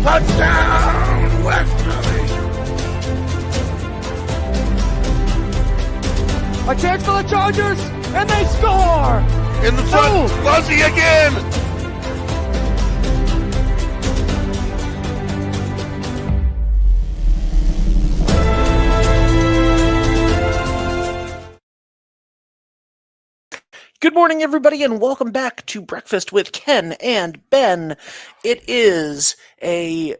Touchdown, Westerly! A chance for the Chargers, and they score! In the front, Fuzzy again! Good morning, everybody, and welcome back to Breakfast with Ken and Ben. It is a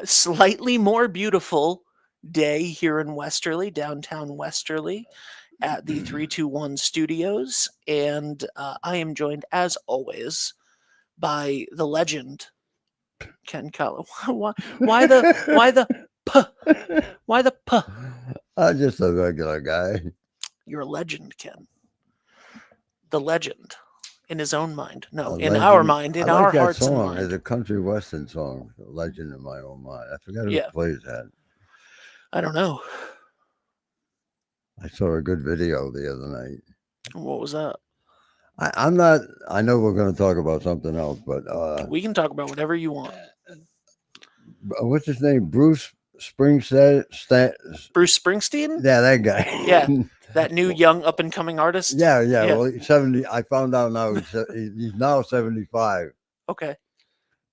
slightly more beautiful day here in Westerly, downtown Westerly, at the 321 Studios, and I am joined, as always, by the legend, Ken Callow. Why the puh? I'm just a regular guy. You're a legend, Ken. The legend in his own mind. No, A in legend. our mind, in I like our that hearts and song. mind. It's a country western song, a legend in my own mind. I forgot who Yeah. plays that. I don't know. I saw a good video the other night. What was that? I'm not. I know we're going to talk about something else, but We can talk about whatever you want. what's his name? Bruce Springsteen. Bruce Springsteen? Yeah, that guy. Yeah. That new young up and coming artist? Yeah. Yeah. Well, he's 70. I found out now he's now 75. Okay.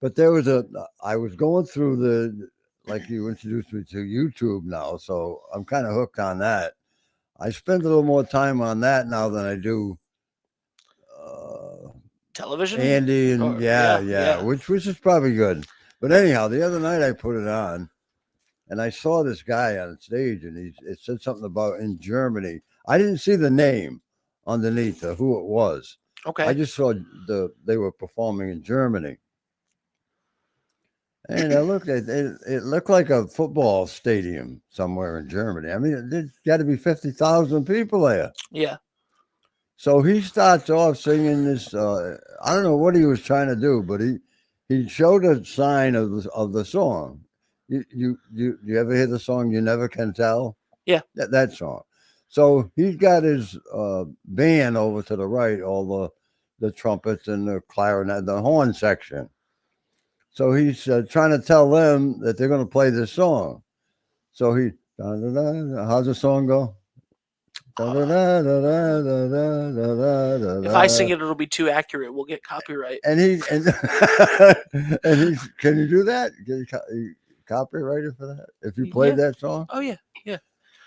But I was going through like you introduced me to YouTube now, so I'm kind of hooked on that. I spend a little more time on that now than I do Television? Andy and Or- yeah, which is probably good. But anyhow, the other night I put it on, and I saw this guy on stage, and it said something about in Germany. I didn't see the name underneath who it was. Okay. I just saw they were performing in Germany. And I looked at it. It looked like a football stadium somewhere in Germany. I mean, there's got to be 50,000 people there. Yeah. So he starts off singing this. I don't know what he was trying to do, but he showed a sign of the song. You ever hear the song "You Never Can Tell"? Yeah. That song. So he's got his band over to the right, all the trumpets and the clarinet, the horn section. So he's trying to tell them that they're going to play this song. So how's the song go? If I sing it, it'll be too accurate. We'll get copyright. And he's can you do that? Get copyrighted for that if you played that song? Oh, yeah. Yeah.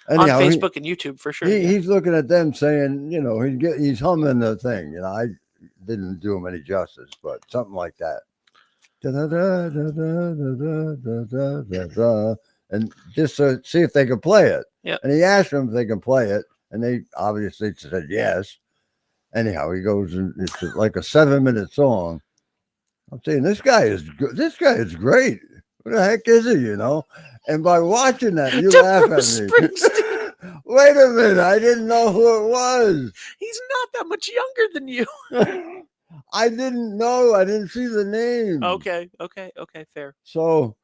Anyhow, on Facebook and YouTube, for sure. He's looking at them saying, he's humming the thing. I didn't do him any justice, but something like that. And just to see if they could play it. Yeah. And he asked them if they can play it, and they obviously said yes. Anyhow, he goes, and it's like a 7-minute song. I'm saying this guy is good. This guy is great. What the heck is he? And by watching that, you laugh at me. Wait a minute, I didn't know who it was. He's not that much younger than you. I didn't know. I didn't see the name. Okay, fair. So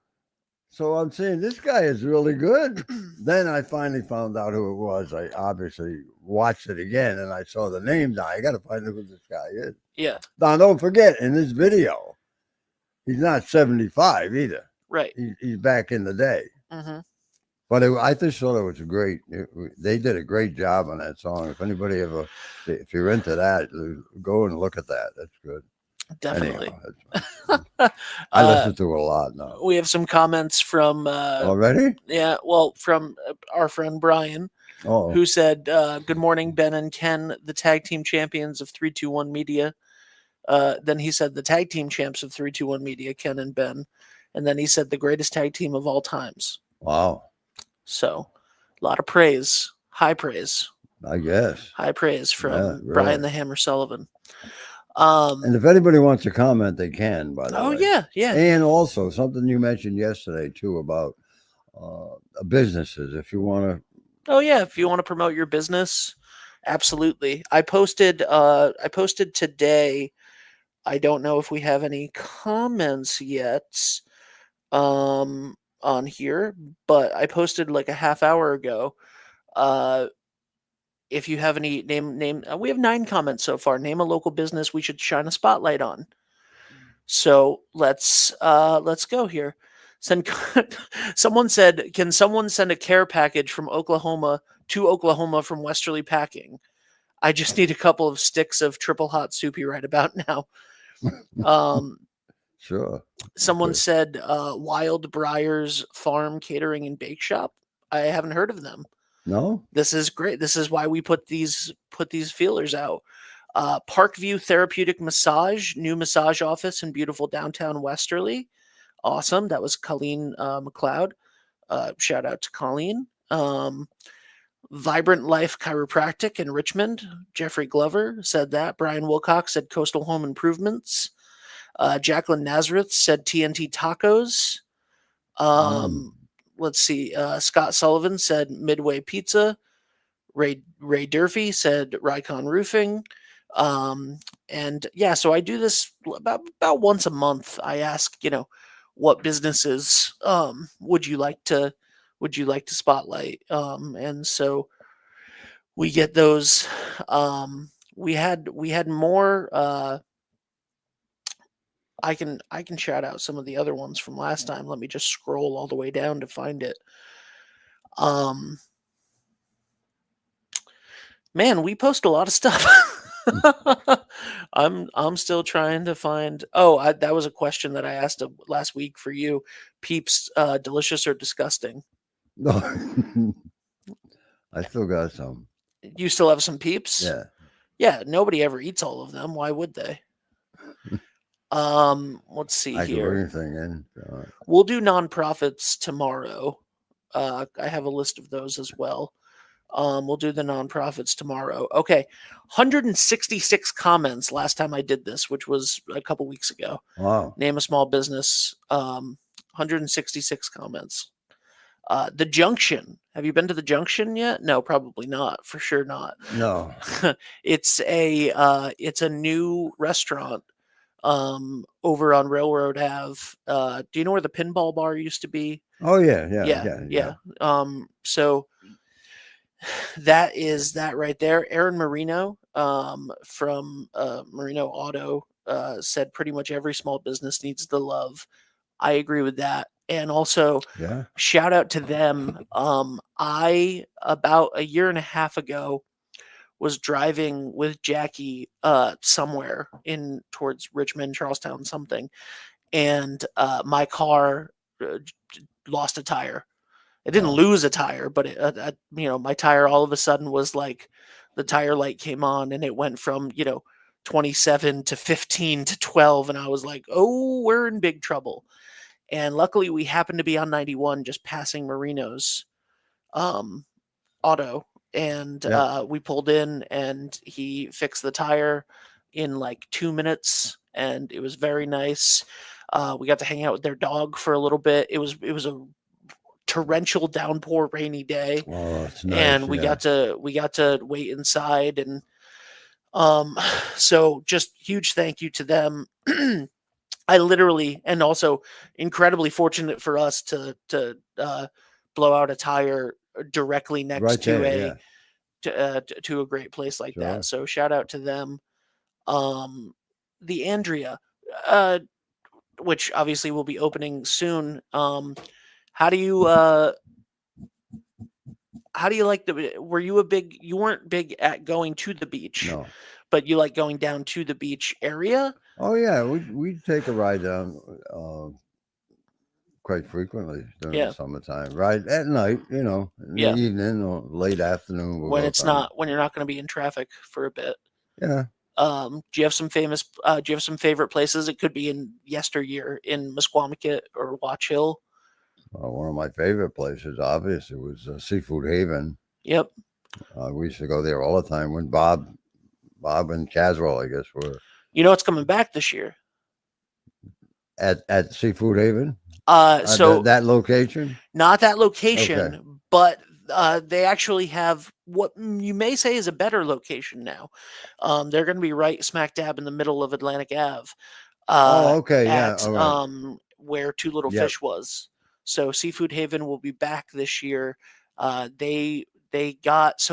I'm saying this guy is really good. Then I finally found out who it was. I obviously watched it again, and I saw the name now. I got to find out who this guy is. Yeah. Now, don't forget, in this video, he's not 75 either. Right. He's back in the day. Mm-hmm. But I just thought it was great. They did a great job on that song. If anybody if you're into that, go and look at that. That's good. Definitely. Anyhow, I listen to it a lot now. We have some comments from Already? Yeah, well, from our friend Brian, who said, "Good morning, Ben and Ken, the tag team champions of 321 Media." Then he said, "The tag team champs of 321 Media, Ken and Ben," and then he said, "The greatest tag team of all times." Wow. So, a lot of praise, high praise, I guess. high praise from really. Brian the Hammer Sullivan. And if anybody wants to comment, they can, by the way. Oh, yeah. And also something you mentioned yesterday, too, about businesses, if you want to. Oh, yeah, if you want to promote your business, absolutely. I posted today. I don't know if we have any comments yet on here, but I posted like a half hour ago. If you have any name, we have 9 comments so far. Name a local business we should shine a spotlight on. So let's go here. Send someone said, can someone send a care package from Oklahoma to Oklahoma from Westerly Packing? I just need a couple of sticks of triple hot soupy right about now. Sure. Someone Okay. said Wild Briars Farm Catering and Bake Shop. I haven't heard of them. No? This is great. This is why we put these feelers out. Parkview Therapeutic Massage, new massage office in beautiful downtown Westerly. Awesome. That was Colleen McLeod. Shout out to Colleen. Vibrant Life Chiropractic in Richmond. Jeffrey Glover said that. Brian Wilcox said Coastal Home Improvements. Jacqueline Nazareth said TNT Tacos. Let's see. Scott Sullivan said Midway Pizza. Ray Durfee said Rycon Roofing. And yeah, so I do this about once a month. I ask, what businesses would you like to spotlight? And so we get those. We had more. I can shout out some of the other ones from last time. Let me just scroll all the way down to find it. Man, we post a lot of stuff. I'm still trying to find. Oh, that was a question that I asked last week for you. Peeps, delicious or disgusting? No. I still got some. You still have some Peeps? Yeah. Yeah. Nobody ever eats all of them. Why would they? Let's see I can here. bring anything in. We'll do nonprofits tomorrow. I have a list of those as well. We'll do the nonprofits tomorrow. Okay. 166 comments last time I did this, which was a couple weeks ago. Wow. Name a small business. 166 comments. The Junction. Have you been to the Junction yet? No, probably not. For sure not. No. It's a new restaurant over on Railroad Ave. Do you know where the pinball bar used to be? Oh yeah. So that is that right there. Aaron Marino from Marino Auto said pretty much every small business needs the love. I agree with that. And also, Yeah. shout out to them. I, about a year and a half ago, was driving with Jackie somewhere in towards Richmond, Charlestown, something, and my car lost a tire. It didn't lose a tire, but my tire all of a sudden was like the tire light came on and it went from 27 to 15 to 12, and I was like, oh, we're in big trouble. And luckily, we happened to be on 91, just passing Marino's auto. And we pulled in and he fixed the tire in like 2 minutes. And it was very nice. We got to hang out with their dog for a little bit. It was a torrential downpour rainy day. Oh, it's nice. And we got to wait inside. And so just huge thank you to them. I literally, and also incredibly fortunate for us to blow out a tire directly next to a great place like that. So shout out to them. The Andrea, which obviously will be opening soon. How do you like you weren't big at going to the beach? No. But you like going down to the beach area? Oh yeah, we take a ride down quite frequently during the summertime. Ride at night, in the evening or late afternoon. When you're not going to be in traffic for a bit. Yeah. Do you have some favorite places? It could be in yesteryear in Mesquamaket or Watch Hill. One of my favorite places, obviously, was Seafood Haven. Yep. We used to go there all the time when Bob and Caswell, I guess, were. It's coming back this year. At Seafood Haven? So that location? Not that location, okay. But they actually have what you may say is a better location now. They're going to be right smack dab in the middle of Atlantic Ave. Okay, at, yeah. All right. Where Two Little Fish was. So Seafood Haven will be back this year. They got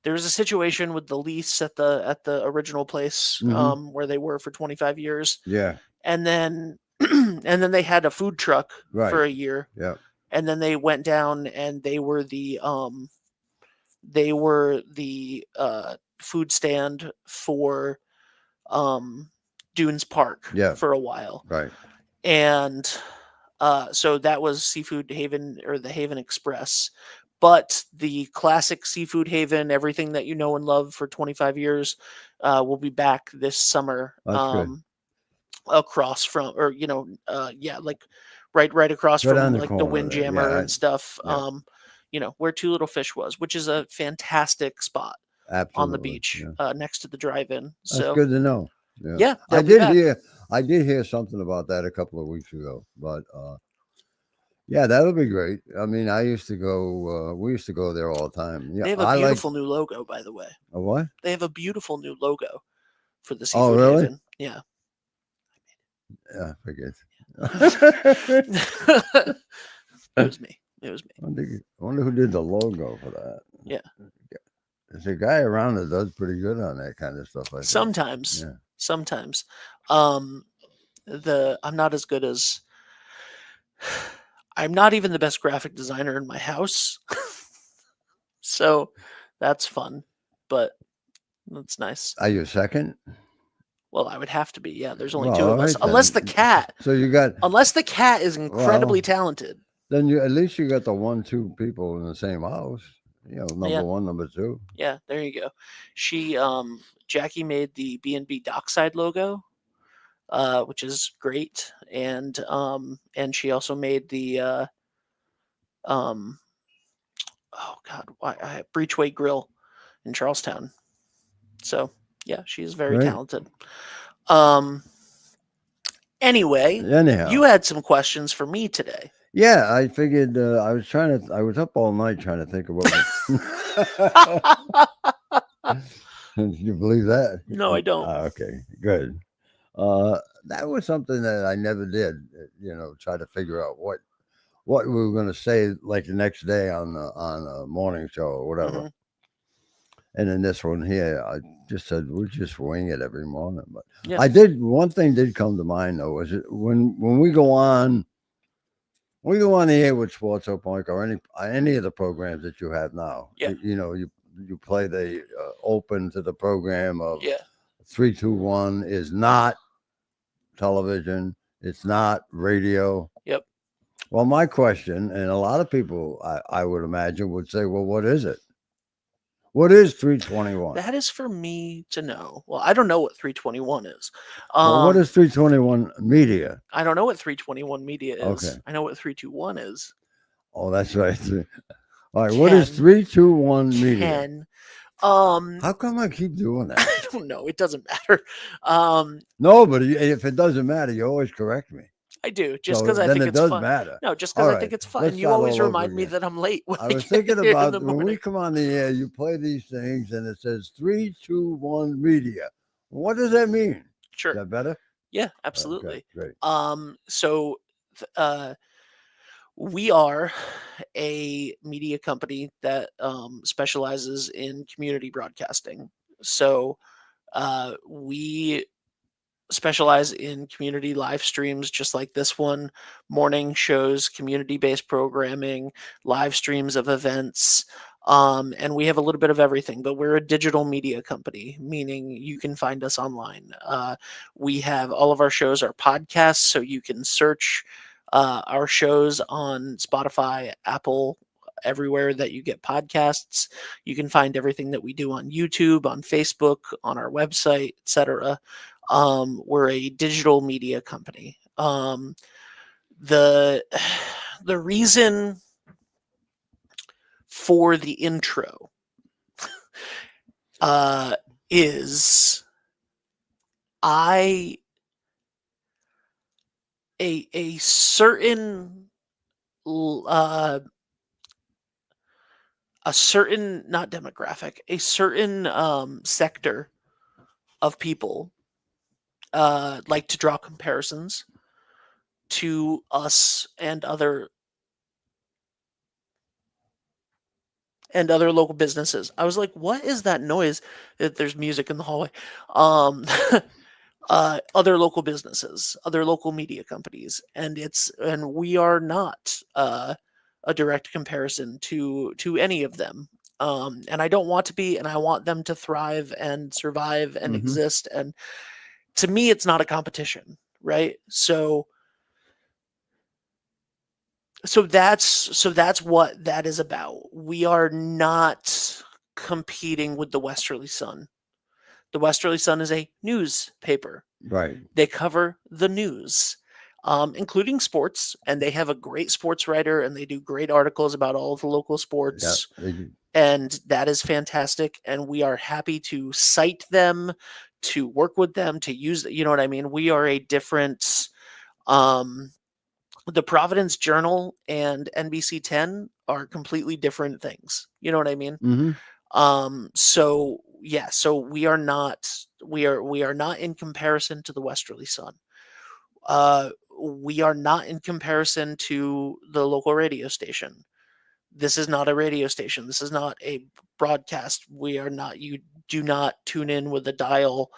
there was a situation with the lease at the original place where they were for 25 years. Yeah. And then and then they had a food truck Right. for a year, Yeah. and then they went down and they were the food stand for Dunes Park Yeah. for a while. Right. And so that was Seafood Haven, or the Haven Express. But the classic Seafood Haven, everything that you know and love for 25 years, will be back this summer. That's good. Across from, or like right across Right from on the like the corner there. Windjammer Yeah, and stuff. yeah. Where Two Little Fish was, which is a fantastic spot Absolutely. on the beach, Yeah. next to the drive-in. That's So good to know. yeah, I they'll be back. did hear something about that a couple of weeks ago, but yeah, that would be great. I mean, I used to go. We used to go there all the time. Yeah, They have a beautiful new logo, by the way. A what? They have a beautiful new logo for the Oh, Seafood really? Haven. Yeah. Yeah, I forget. It was me. I wonder who did the logo for that. Yeah. There's a guy around that does pretty good on that kind of stuff. I think. Sometimes. Yeah. Sometimes. I'm not as good as. I'm not even the best graphic designer in my house. So that's fun, but that's nice. Are you second? Well, I would have to be. Yeah, there's only Well, two of all us. right then. Unless the cat. So you got. Unless the cat is incredibly Well, talented. Then you at least you got the 1-2 people in the same house. You know, number Yeah. 1, number 2. Yeah, there you go. She Jackie made the B&B Dockside logo, which is great, and she also made the Breachway Grill in Charlestown. So yeah, she's very Right. talented. Anyway, Anyhow, you had some questions for me today. yeah, I figured I was up all night trying to think about it. You believe that? No, I don't. Okay, good. That was something that I never did. Try to figure out what we were going to say like the next day on a morning show or whatever. Mhm. And in this one here, I just said we just wing it every morning. But Yeah. one thing did come to mind though, was when we go on the air with Sports Open Mic or any of the programs that you have now. Yeah. You play the open to the program of Yeah. 3, 2, 1 is not television. It's not radio. Yep. Well, my question, and a lot of people I would imagine would say, well, what is it? What is 321? That is for me to know. Well, I don't know what 321 is. Well, what is 321 media? I don't know what 321 media is. Okay. I know what 321 is. Oh, that's right. All right. What is 321 media? Ken. How come I keep doing that? I don't know. It doesn't matter. No, but if it doesn't matter, you always correct me. I do, just So because I then think it it's does fun. matter. No, just because All I right, think it's fun. let's You start always all over remind me again. that I'm late when I was get thinking here in about the when we morning. come on the air, you play these things and it says 321 media. What does that mean? Is Sure. that better? Yeah, absolutely. Okay, great. So we are a media company that specializes in community broadcasting. So we specialize in community live streams just like this one, morning shows, community-based programming, live streams of events, and we have a little bit of everything, but we're a digital media company, meaning you can find us online. We have all of our shows are podcasts, so you can search our shows on Spotify, Apple, everywhere that you get podcasts. You can find everything that we do on YouTube, on Facebook, on our website, etc. We're a digital media company. The reason for the intro is a certain not demographic, a certain sector of people like to draw comparisons to us and other local businesses. I was like, what is that noise? There's music in the hallway. other local businesses, other local media companies, and we are not a direct comparison to any of them. And I don't want to be, and I want them to thrive and survive and Mhm. exist. And to me, it's not a competition, right? So that's what that is about. We are not competing with the Westerly Sun. The Westerly Sun is a newspaper. Right. They cover the news, including sports, and they have a great sports writer, and they do great articles about all of the local Yeah. sports, They do. and that is fantastic. And we are happy to cite them, to work with them, to use. You know what I mean? We are a different. The Providence Journal and NBC 10 are completely different things. You know what I mean? Mhm. So yeah, so we are not in comparison to the Westerly Sun. We are not in comparison to the local radio station. This is not a radio station. This is not a broadcast. We are not. You do not tune in with a dial.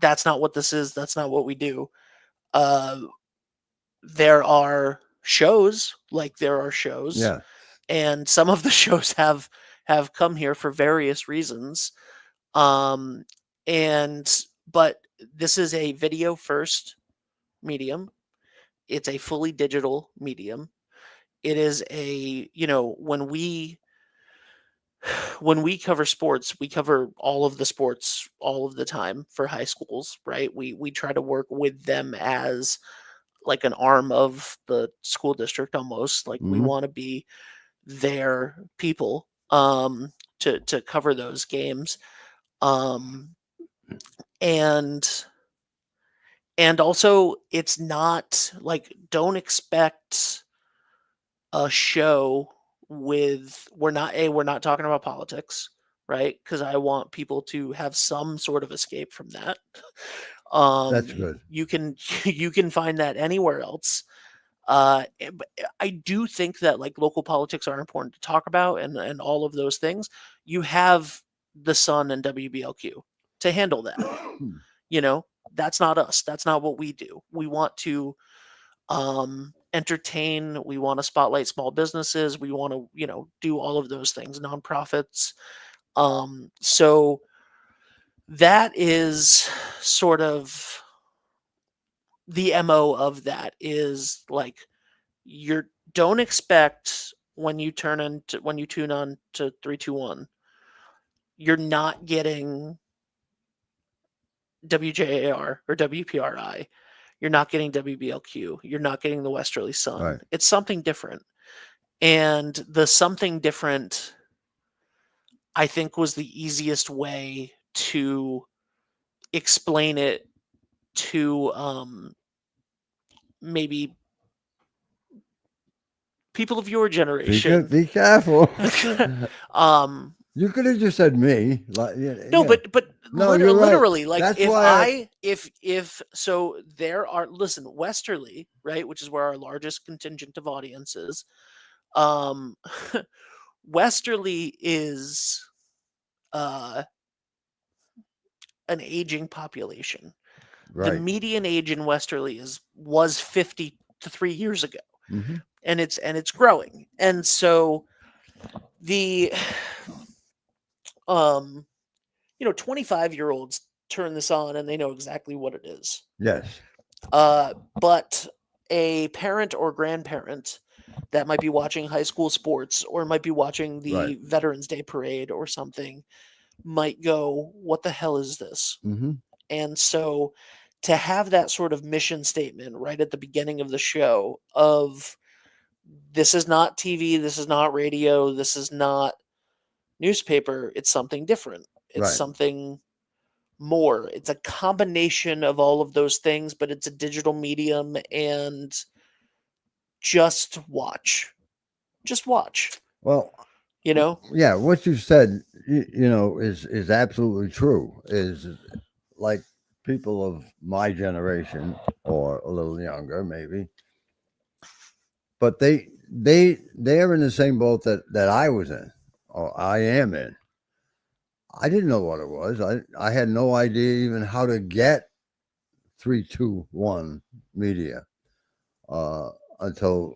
That's not what this is. That's not what we do. There are shows, Yeah. and some of the shows have come here for various reasons. Um, and but this is a video first medium. It's a fully digital medium. It is a, when we cover sports, we cover all of the sports all of the time for high schools, right? We try to work with them as like an arm of the school district almost. Like we Mhm. want to be their people to cover those games. Um and also it's not like, don't expect a show with, we're not talking about politics, right? Because I want people to have some sort of escape from that. That's good. You can you can find that anywhere else. But I do think that like local politics are important to talk about, and all of those things. You have the Sun and WBLQ to handle that. You know, that's not us. That's not what we do. We want to entertain. We want to spotlight small businesses. We want to, do all of those things, nonprofits. So that is sort of the MO of that, is like, you're don't expect when you tune on to 321, you're not getting WJAR or WPRI. You're not getting WBLQ. You're not getting the Westerly Sun. Right. It's something different. And the something different, I think, was the easiest way to explain it to maybe people of your generation. Be careful. um You could have just said me. Like, no, yeah. but No, you're right. literally, like, That's if why if so, there are, listen, Westerly, right, which is where our largest contingent of audience is. Westerly is an aging population. The Right. median age in Westerly was 53 years ago, Mhm. and it's growing. And so the 25-year-olds turn this on and they know exactly what it is. Yes. But a parent or grandparent that might be watching high school sports, or might be watching the Right. Veterans Day parade or something, might go, "What the hell is this?" Mhm. And so to have that sort of mission statement right at the beginning of the show of, this is not TV, this is not radio, this is not newspaper, it's something different. It's Right. something more. It's a combination of all of those things, but it's a digital medium, and just watch. Just watch, Well, you know? yeah, what you said, is absolutely true. Is like people of my generation or a little younger, maybe, but they're in the same boat that I was in, or I am in. I didn't know what it was. I had no idea even how to get 321 media until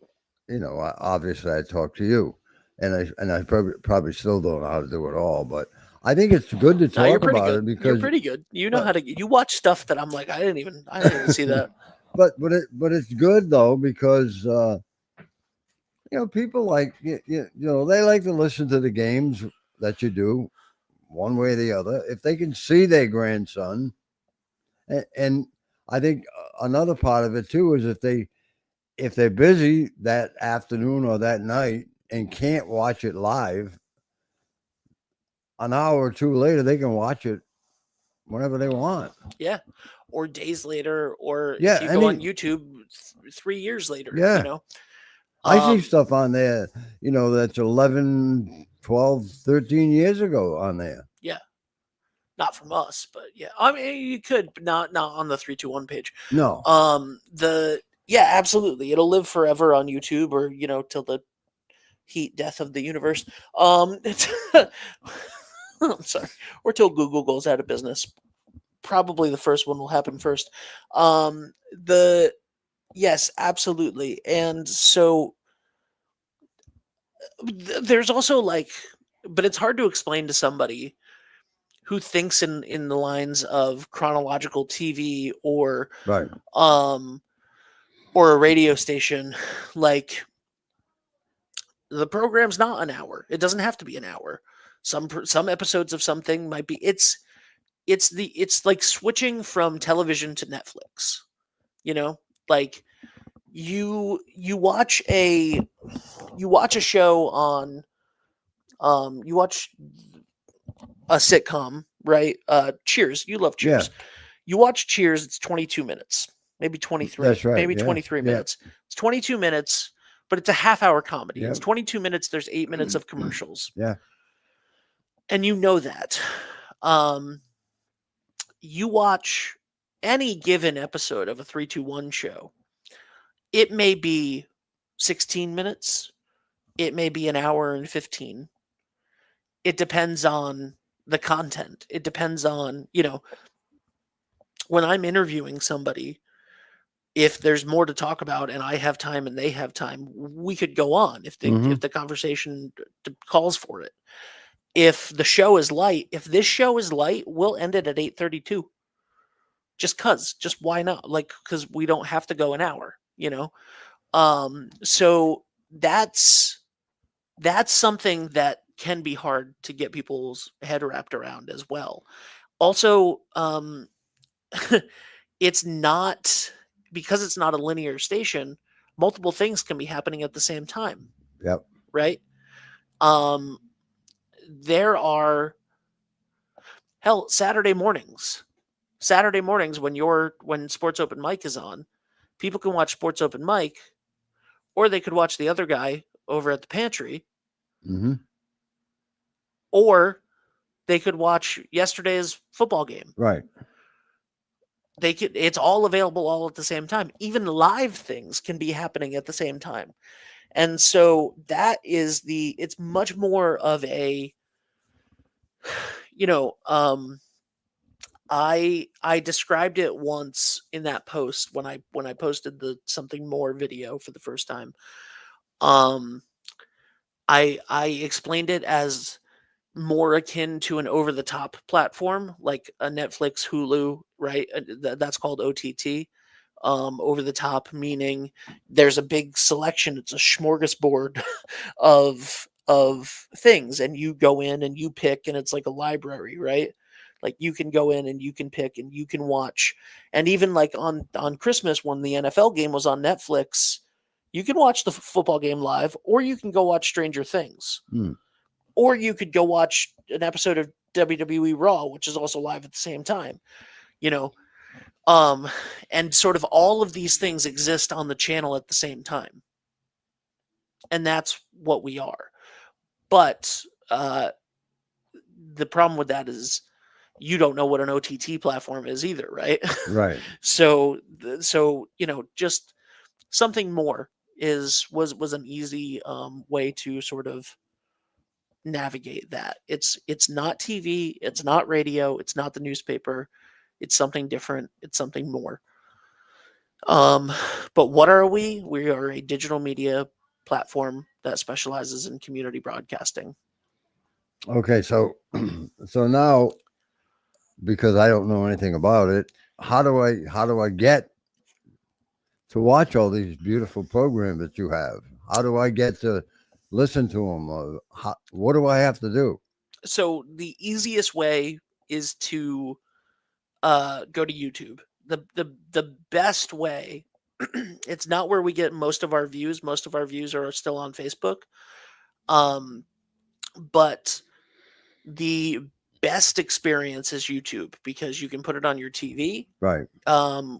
obviously I talked to you, and I probably still don't know how to do it all, but I think it's good to No, you're talk pretty about good. it You're because pretty good. You know but- how to. You watch stuff that I'm like, I didn't even see that. but it's good though because people like they like to listen to the games that you do one way or the other if they can see their grandson, and I think another part of it too is if they're busy that afternoon or that night and can't watch it live, an hour or two later they can watch it whenever they want. Yeah, or days later, or Yeah, if you go on YouTube 3 years later. Yeah. I see stuff on there, that's 11, 12, 13 years ago on there. Yeah, not from us, but yeah, I mean you could, but not on the 321 page. No. Absolutely, it'll live forever on YouTube, or till the heat death of the universe. I'm sorry, or till Google goes out of business. Probably the first one will happen first. Yes, absolutely. And so there's also but it's hard to explain to somebody who thinks in the lines of chronological TV or Right. or a radio station. Like, the program's not an hour. It doesn't have to be an hour. Some episodes of something might be. It's like switching from television to Netflix. Like you watch a show on you watch a sitcom, right? Cheers. You love Cheers. Yeah. You watch Cheers, it's 22 minutes, maybe 23. That's right. Maybe yeah. 23 Yeah. minutes. It's 22 minutes, but it's a half-hour comedy. Yep. It's 22 minutes, there's 8 minutes of commercials. Yeah. And you know that. You watch any given episode of a 321 show, it may be 16 minutes, it may be an hour and 15. It depends on the content. It depends on, when I'm interviewing somebody, if there's more to talk about and I have time and they have time, we could go on if the conversation calls for it. If the show is light, if this show is light, we'll end it at 8:32. Just why not? Because we don't have to go an hour, So that's something that can be hard to get people's head wrapped around as well. Also, it's not, because it's not a linear station, multiple things can be happening at the same time. Yep. Right? There are Saturday mornings when Sports Open Mic is on, people can watch Sports Open Mic, or they could watch the other guy over at the pantry. Mm-hmm. Or they could watch yesterday's football game. Right. It's all available all at the same time. Even live things can be happening at the same time. And so it's much more of a, I described it once in that post when I posted the Something More video for the first time. I explained it as more akin to an over-the-top platform like a Netflix, Hulu, right? That's called OTT. Over the top, meaning there's a big selection. It's a smorgasbord of things, and you go in and you pick, and it's like a library, right? Like you can go in and you can pick and you can watch. And even like on Christmas when the NFL game was on Netflix, you can watch the football game live, or you can go watch Stranger Things. Or you could go watch an episode of WWE Raw, which is also live at the same time, and sort of all of these things exist on the channel at the same time. And that's what we are. But the problem with that is you don't know what an OTT platform is either, right? Right. So just Something More was an easy way to sort of navigate that. It's not TV, it's not radio, it's not the newspaper. It's something different, it's something more. But what are we? We are a digital media platform that specializes in community broadcasting. Okay, so so now, because I don't know anything about it, how do I get to watch all these beautiful programs that you have? How do I get to listen to them? What do I have to do? So the easiest way is to go to YouTube. The best way, it's not where we get most of our views. Most of our views are still on Facebook. But the best experience is YouTube because you can put it on your TV Right.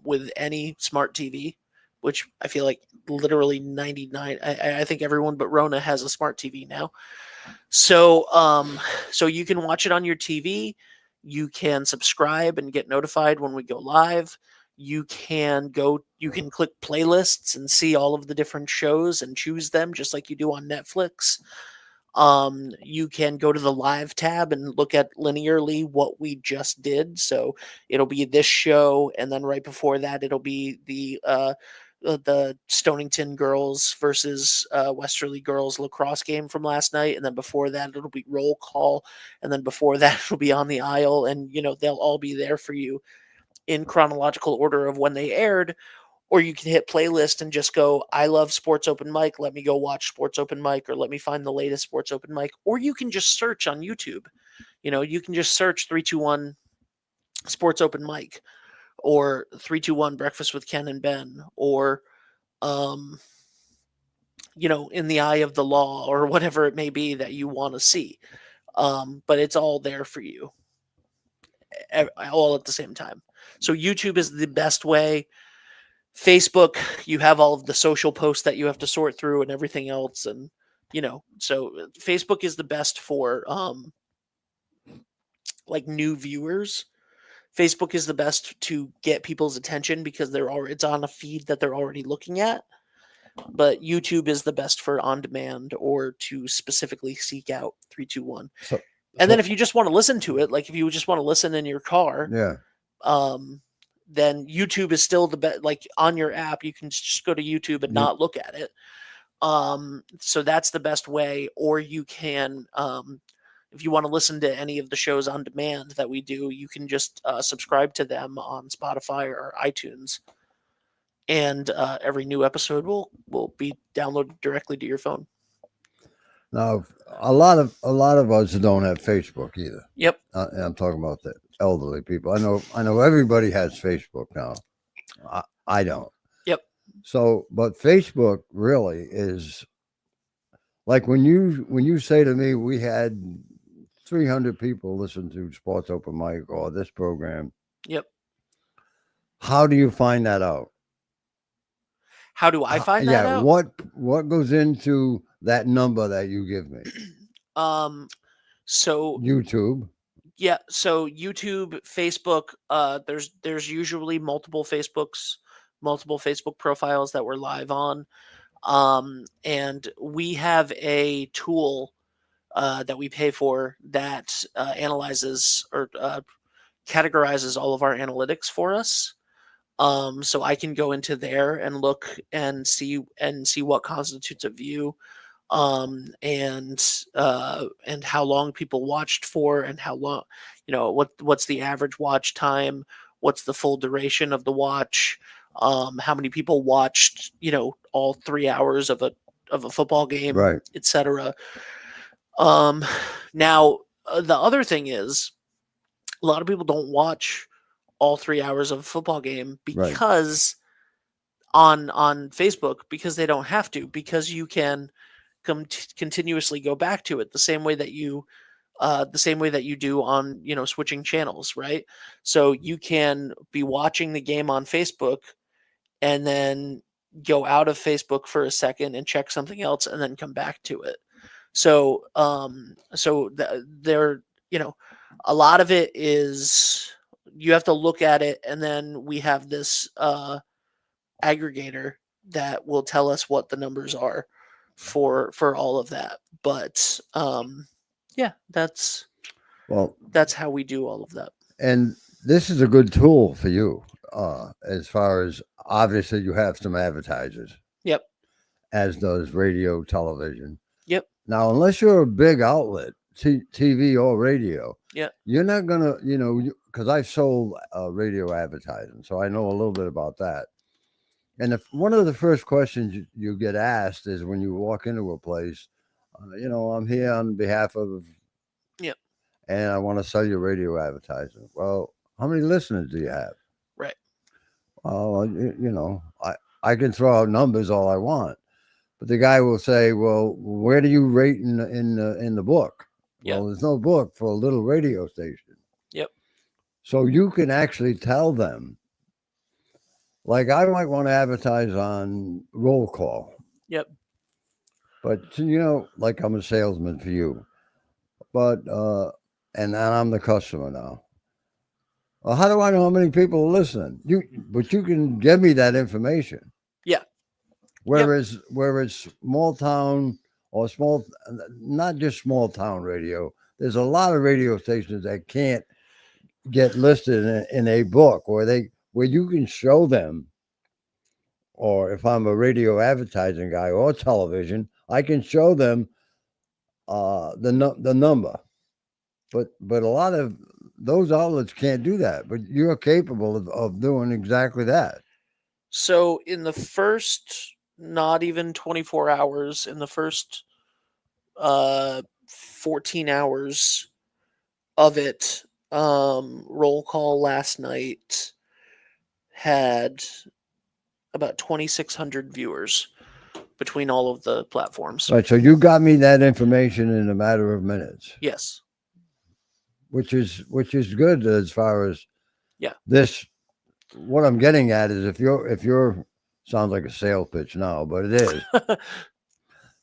with any smart TV, which I feel like literally 99. I think everyone but Rona has a smart TV now. So so you can watch it on your TV. You can subscribe and get notified when we go live. You can click playlists and see all of the different shows and choose them just like you do on Netflix. You can go to the live tab and look at linearly what we just did. So it'll be this show, and then right before that, it'll be the Stonington girls versus Westerly girls lacrosse game from last night, and then before that, it'll be roll call, and then before that, it'll be on the aisle, and they'll all be there for you in chronological order of when they aired. Or you can hit playlist and just go, I love Sports Open Mic. Let me go watch Sports Open Mic, or let me find the latest Sports Open Mic. Or you can just search on YouTube. You can just search 321 Sports Open Mic, or 321 Breakfast with Ken and Ben, or, In the Eye of the Law, or whatever it may be that you want to see. But it's all there for you all at the same time. So YouTube is the best way. Facebook, you have all of the social posts that you have to sort through and everything else. And, so Facebook is the best for like new viewers. Facebook is the best to get people's attention because it's on a feed that they're already looking at. But YouTube is the best for on demand or to specifically seek out 321. And then if you just want to listen to it, like if you just want to listen in your car, then YouTube is still the best. Like on your app, you can just go to YouTube and not look at it. So that's the best way. Or you can, if you want to listen to any of the shows on demand that we do, you can just subscribe to them on Spotify or iTunes. And every new episode will be downloaded directly to your phone. Now, a lot of us don't have Facebook either. Yep. And I'm talking about the elderly people. I know everybody has Facebook now. I don't. Yep. So, but Facebook really is like when you say to me, we had 300 people listen to Sports Open Mic or this program. Yep. How do you find that out? How do I find that out? What goes into that number that you give me? So YouTube. Yeah, so YouTube, Facebook, there's usually multiple Facebook profiles that we're live on. And we have a tool that we pay for that analyzes or categorizes all of our analytics for us. So I can go into there and look and see what constitutes a view, and how long people watched for, and how long, what's the average watch time, what's the full duration of the watch, how many people watched, all 3 hours of a football game, right, etc. Now the other thing is, a lot of people don't watch all 3 hours of a football game because on Facebook, because they don't have to, because you can continuously go back to it the same way that you do on, switching channels, right? So you can be watching the game on Facebook and then go out of Facebook for a second and check something else and then come back to it. So there, a lot of it is, you have to look at it, and then we have this aggregator that will tell us what the numbers are for all of that. But Yeah, that's Well, how we do all of that. and this is a good tool for you, as far as obviously you have some advertisers, Yep. as does radio, television. Yep. Now, unless you're a big outlet, TV or radio, Yep. you're not gonna, because I've sold radio advertising, so I know a little bit about that. And if one of the first questions you get asked is when you walk into a place, I'm here on behalf of, Yep. and I want to sell you radio advertising. Well, how many listeners do you have? Right. Well, I can throw out numbers all I want, but the guy will say, "Well, where do you rate in the book?" Yep. Well, there's no book for a little radio station. Yep. So you can actually tell them. Like I might want to advertise on roll call. Yep. But like I'm a salesman for you. But and I'm the customer now. Well, how do I know how many people are listening? But you can give me that information. Yeah. Whereas small town or not just small town radio. There's a lot of radio stations that can't get listed in a book where you can show them. Or if I'm a radio advertising guy or television, I can show them the number. But a lot of those outlets can't do that. But you're capable of doing exactly that. So in the first, not even 24 hours, in the first 14 hours of it, roll call last night had about 2,600 viewers between all of the platforms. Right. So you got me that information in a matter of minutes. Yes. Which is good as far as this. What I'm getting at is if you're sounds like a sales pitch now, but it is.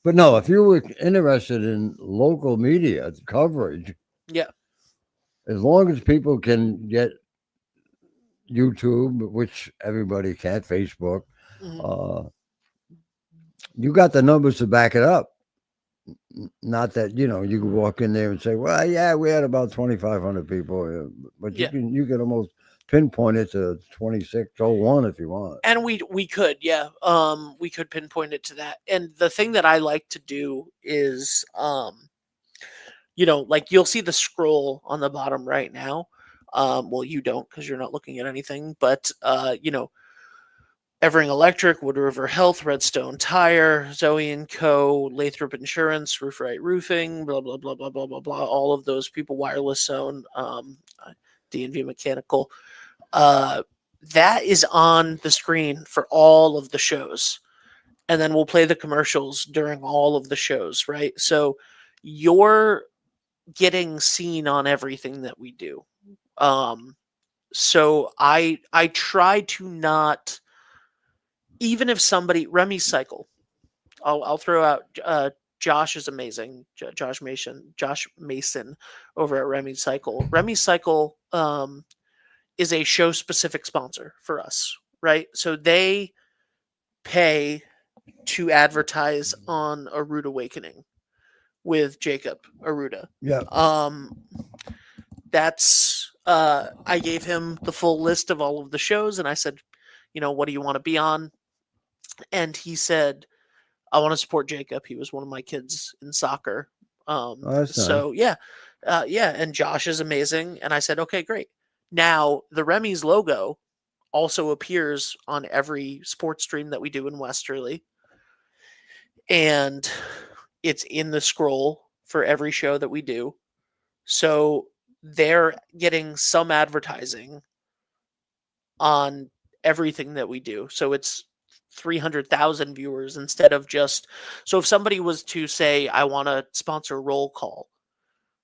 But no, if you were interested in local media coverage, as long as people can get YouTube, which everybody can't, Facebook, you got the numbers to back it up. Not that you can walk in there and say, "Well, yeah, we had about 2,500 people," but you can almost pinpoint it to 2601 if you want. And we could, we could pinpoint it to that. And the thing that I like to do is, like you'll see the scroll on the bottom right now. Well, you don't because you're not looking at anything, but Evering Electric, Wood River Health, Redstone Tire, Zoe & Co., Lathrop Insurance, Roof Right Roofing, blah, blah, blah, blah, blah, blah, blah. All of those people, Wireless Zone, D&V Mechanical. That is on the screen for all of the shows. And then we'll play the commercials during all of the shows, right? So you're getting seen on everything that we do. So I try to not... Even if somebody, Remy Cycle, I'll throw out, Josh is amazing. Josh Mason over at Remy Cycle. Remy Cycle is a show specific sponsor for us, right? So they pay to advertise on A Rude Awakening with Jacob Aruda. Yeah. That's I gave him the full list of all of the shows and I said, what do you want to be on? And he said, I want to support Jacob. He was one of my kids in soccer. So nice. And Josh is amazing. And I said, okay, great. Now the Remy's logo also appears on every sports stream that we do in Westerly. And it's in the scroll for every show that we do. So they're getting some advertising on everything that we do. So it's 300,000 viewers instead of just... So if somebody was to say, I want to sponsor Roll Call,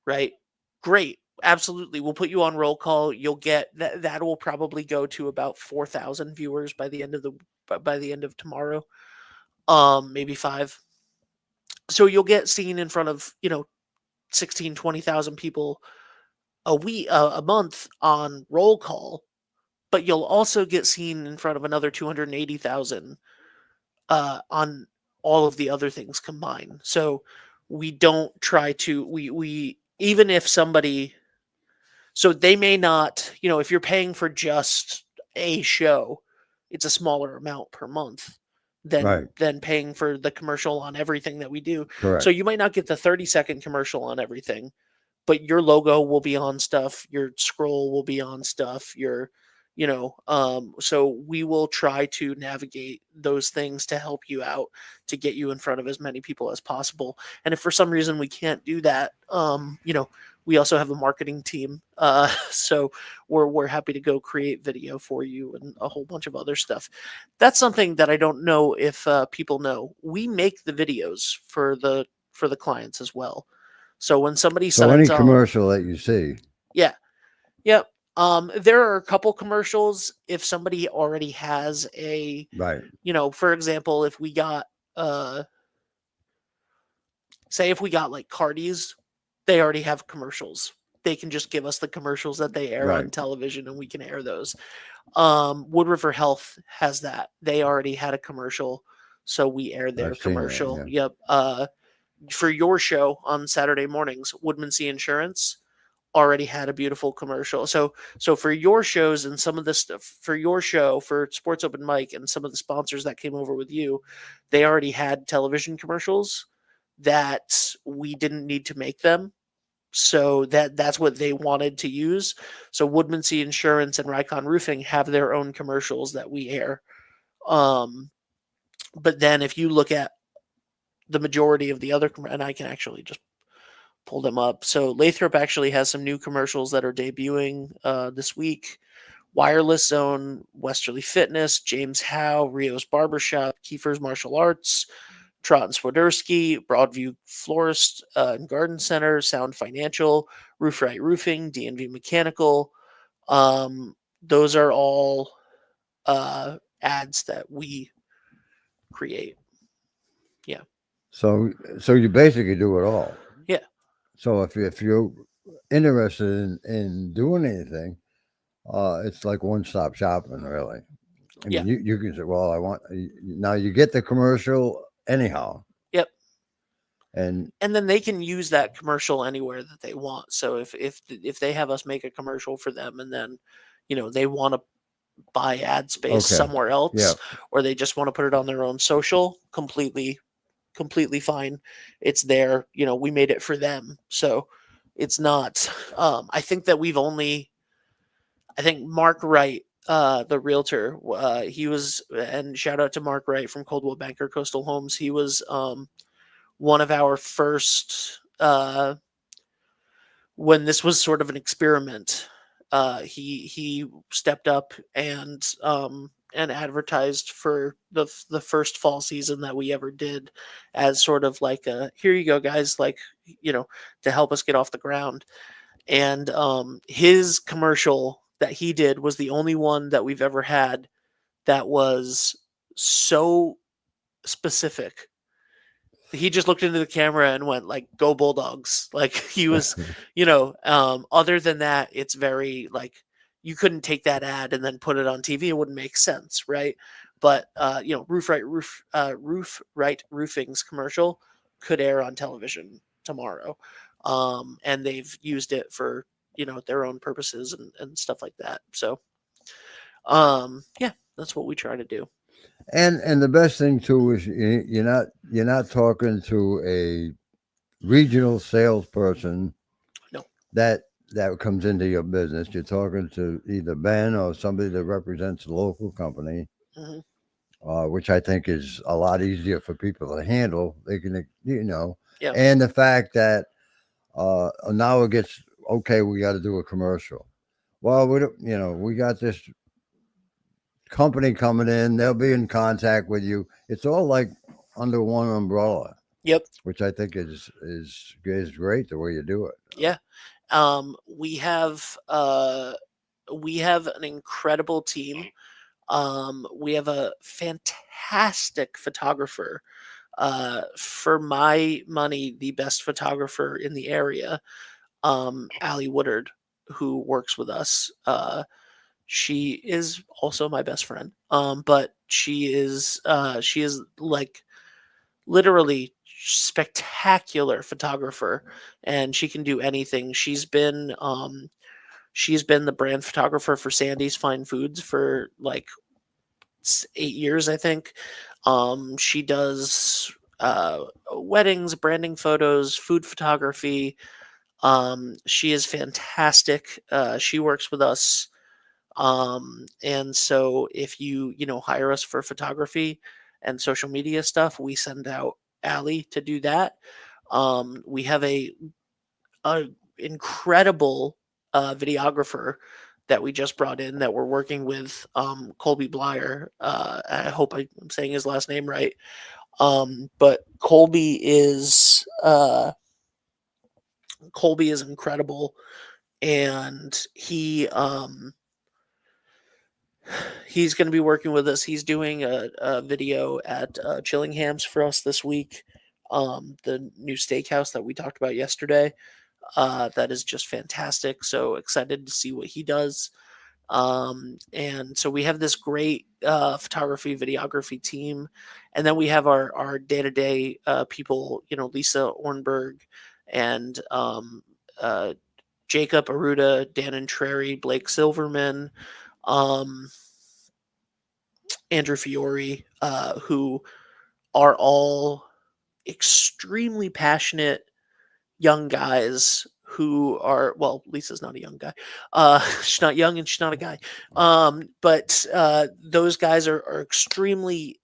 right? Great. Absolutely. We'll put you on Roll Call. You'll get that will probably go to about 4,000 viewers by the end of tomorrow. Maybe 5. So you'll get seen in front of, 16, 20,000 people a month on Roll Call. But you'll also get seen in front of another 280,000 on all of the other things combined. So we don't try to we even if somebody, so they may not, if you're paying for just a show, it's a smaller amount per month than Right. paying for the commercial on everything that we do. Correct. So you might not get the 30-second commercial on everything, but your logo will be on stuff, your scroll will be on stuff, so we will try to navigate those things to help you out, to get you in front of as many people as possible. And if for some reason we can't do that, we also have a marketing team. So we're happy to go create video for you and a whole bunch of other stuff. That's something that I don't know if people know. We make the videos for the clients as well. So when somebody So any signs on, commercial that you see, yeah, yep. There are a couple commercials if somebody already has a, right? for example, if we got, say if we got like Cardi's, they already have commercials. They can just give us the commercials that they air on Right. television and we can air those. Wood River Health has that. They already had a commercial, so we air their I've seen that, commercial. yeah. Yep. For your show on Saturday mornings, Woodmansee Insurance already had a beautiful commercial. So for your shows and some of the stuff for your show, for Sports Open Mic and some of the sponsors that came over with you, they already had television commercials that we didn't need to make them. So that's what they wanted to use. So Woodmansee Insurance and Rycon Roofing have their own commercials that we air. But then if you look at the majority of the other, and I can actually just pull them up. So Lathrop actually has some new commercials that are debuting this week. Wireless Zone, Westerly Fitness, James Howe, Rio's Barbershop, Kiefer's Martial Arts, Trot and Swiderski, Broadview Florist and Garden Center, Sound Financial, Roof Right Roofing, DNV Mechanical. Those are all ads that we create. Yeah. So you basically do it all. Yeah. So if you're interested in doing anything, it's like one-stop shopping, really. I mean, you can say, well, I want now you get the commercial anyhow. Yep. And then they can use that commercial anywhere that they want. So if they have us make a commercial for them and then, they want to buy ad space somewhere else, or they just want to put it on their own social, completely fine. It's there. We made it for them. So it's not, I think that I think Mark Wright, the realtor, he was, and shout out to Mark Wright from Coldwell Banker Coastal Homes. He was one of our first, when this was sort of an experiment. He stepped up and advertised for the first fall season that we ever did, as sort of like a, here you go guys, like, to help us get off the ground. And his commercial that he did was the only one that we've ever had that was so specific. He just looked into the camera and went like, "Go Bulldogs!" Like he was, other than that, it's very like, you couldn't take that ad and then put it on TV. It wouldn't make sense, right? But Roof Right Roofing's commercial could air on television tomorrow, and they've used it for their own purposes and stuff like that. So, that's what we try to do. And the best thing too is you're not talking to a regional salesperson. No. That comes into your business. You're talking to either Ben or somebody that represents a local company, which I think is a lot easier for people to handle. They can, and the fact that now it gets, okay, we got to do a commercial. Well, we got this company coming in, they'll be in contact with you. It's all like under one umbrella. Yep. Which I think is great the way you do it. Yeah. We have an incredible team. We have a fantastic photographer. For my money, the best photographer in the area, Allie Woodard, who works with us. She is also my best friend. But she is like, literally, spectacular photographer, and she can do anything. She's been the brand photographer for Sandy's Fine Foods for like 8 years, I think. She does weddings, branding photos, food photography. She is fantastic. She works with us. And so if you hire us for photography and social media stuff, we send out Allie to do that. We have a incredible videographer that we just brought in that we're working with, Colby Blyer. I hope I'm saying his last name right. But Colby is incredible, and he's going to be working with us. He's doing a video at Chillingham's for us this week. The new steakhouse that we talked about yesterday. That is just fantastic. So excited to see what he does. And so we have this great photography, videography team. And then we have our day-to-day people, Lisa Ornberg and Jacob Aruda, Dan and Trary, Blake Silverman, Andrew Fiore, who are all extremely passionate young guys who are, well, Lisa's not a young guy. She's not young and she's not a guy. But those guys are extremely